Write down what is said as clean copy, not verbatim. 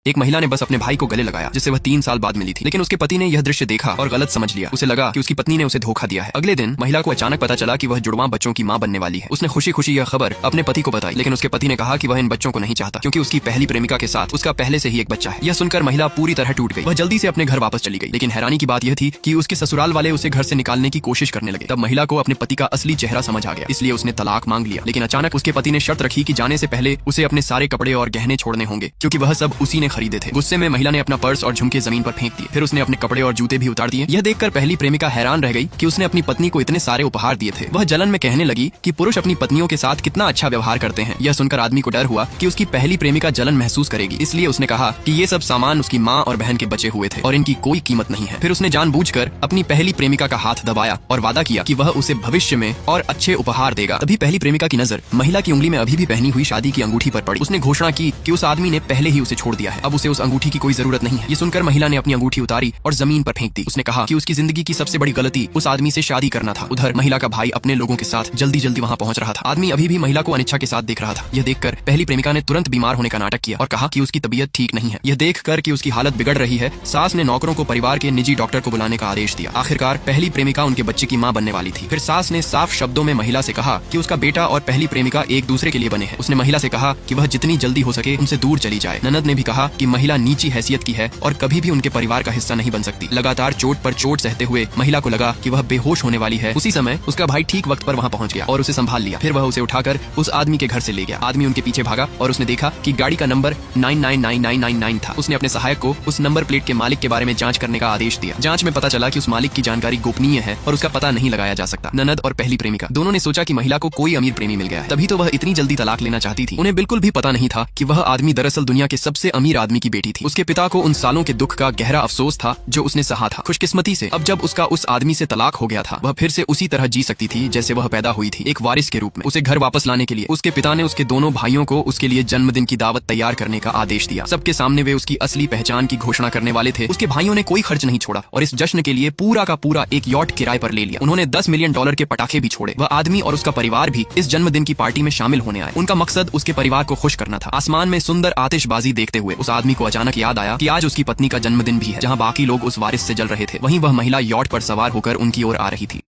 एक महिला ने बस अपने भाई को गले लगाया जिससे वह 3 साल बाद मिली थी, लेकिन उसके पति ने यह दृश्य देखा और गलत समझ लिया। उसे लगा कि उसकी पत्नी ने उसे धोखा दिया है। अगले दिन महिला को अचानक पता चला कि वह जुड़वां बच्चों की मां बनने वाली है। उसने खुशी खुशी यह खबर अपने पति को बताई, लेकिन उसके पति ने कहा कि वह इन बच्चों को नहीं चाहता क्योंकि उसकी पहली प्रेमिका के साथ उसका पहले से ही एक बच्चा है। यह सुनकर महिला पूरी तरह टूट गई। वह जल्दी से अपने घर वापस चली गई, लेकिन हैरानी की बात यह थी कि उसके ससुराल वाले उसे घर से निकालने की कोशिश करने लगे। तब महिला को अपने पति का असली चेहरा समझ आ गया, इसलिए उसने तलाक मांग लिया। लेकिन अचानक उसके पति ने शर्त रखी कि जाने से पहले उसे अपने सारे कपड़े और गहने छोड़ने होंगे क्योंकि वह सब उसी ने खरीदे थे। गुस्से में महिला ने अपना पर्स और झुमके जमीन पर फेंक दिए। फिर उसने अपने कपड़े और जूते भी उतार दिए। यह देखकर पहली प्रेमिका हैरान रह गई कि उसने अपनी पत्नी को इतने सारे उपहार दिए थे। वह जलन में कहने लगी कि पुरुष अपनी पत्नियों के साथ कितना अच्छा व्यवहार करते हैं। यह सुनकर आदमी को डर हुआ कि उसकी पहली प्रेमिका जलन महसूस करेगी, इसलिए उसने कहा कि ये सब सामान उसकी माँ और बहन के बचे हुए थे और इनकी कोई कीमत नहीं है। फिर उसने जानबूझकर अपनी पहली प्रेमिका का हाथ दबाया और वादा किया कि वह उसे भविष्य में और अच्छे उपहार देगा। तभी पहली प्रेमिका की नजर महिला की उंगली में अभी भी पहनी हुई शादी की अंगूठी पर पड़ी। उसने घोषणा की कि उस आदमी ने पहले ही उसे छोड़ दिया है, अब उसे उस अंगूठी की कोई जरूरत नहीं है। ये सुनकर महिला ने अपनी अंगूठी उतारी और जमीन पर फेंक दी। उसने कहा कि उसकी जिंदगी की सबसे बड़ी गलती उस आदमी से शादी करना था। उधर महिला का भाई अपने लोगों के साथ जल्दी जल्दी वहाँ पहुँच रहा था। आदमी अभी भी महिला को अनिच्छा के साथ देख रहा था। यह देखकर पहली प्रेमिका ने तुरंत बीमार होने का नाटक किया और कहा कि उसकी तबीयत ठीक नहीं है। यह देखकर कि उसकी हालत बिगड़ रही है, सास ने नौकरों को परिवार के निजी डॉक्टर को बुलाने का आदेश दिया। आखिरकार पहली प्रेमिका उनके बच्चे की मां बनने वाली थी। फिर सास ने साफ शब्दों में महिला से कहा कि उसका बेटा और पहली प्रेमिका एक दूसरे के लिए बने हैं। उसने महिला से कहा कि वह जितनी जल्दी हो सके उनसे दूर चली जाए। ननद ने भी कहा कि महिला नीची हैसियत की है और कभी भी उनके परिवार का हिस्सा नहीं बन सकती। लगातार चोट पर चोट सहते हुए महिला को लगा कि वह बेहोश होने वाली है। उसी समय उसका भाई ठीक वक्त पर वहाँ पहुँच गया और उसे संभाल लिया। फिर वह उसे उठाकर उस आदमी के घर से ले गया। आदमी उनके पीछे भागा और उसने देखा कि गाड़ी का नंबर 999999 था। उसने अपने सहायक को उस नंबर प्लेट के मालिक के बारे में जांच करने का आदेश दिया। जांच में पता चला कि उस मालिक की जानकारी गोपनीय है और उसका पता नहीं लगाया जा सकता। ननद और पहली प्रेमिका दोनों ने सोचा कि महिला को कोई अमीर प्रेमी मिल गया है, तभी तो वह इतनी जल्दी तलाक लेना चाहती थी। उन्हें बिल्कुल भी पता नहीं था कि वह आदमी दरअसल दुनिया के सबसे अमीर आदमी की बेटी थी। उसके पिता को उन सालों के दुख का गहरा अफसोस था जो उसने सहा था। खुशकिस्मती से अब जब उसका उस आदमी से तलाक हो गया था, वह फिर से उसी तरह जी सकती थी जैसे वह पैदा हुई थी, एक वारिस के रूप में। उसे घर वापस लाने के लिए उसके पिता ने उसके दोनों भाइयों को उसके लिए जन्मदिन की दावत तैयार करने का आदेश दिया। सबके सामने वे उसकी असली पहचान की घोषणा करने वाले थे। उसके भाइयों ने कोई खर्च नहीं छोड़ा और इस जश्न के लिए पूरा का पूरा एक यॉट किराए पर ले लिया। उन्होंने $10 मिलियन के पटाखे भी छोड़े। वह आदमी और उसका परिवार भी इस जन्मदिन की पार्टी में शामिल होने आए। उनका मकसद उसके परिवार को खुश करना था। आसमान में सुंदर आतिशबाजी देखते हुए उस आदमी को अचानक याद आया कि आज उसकी पत्नी का जन्मदिन भी है। जहाँ बाकी लोग उस वारिस से जल रहे थे, वहीं वह महिला यॉट पर सवार होकर उनकी ओर आ रही थी।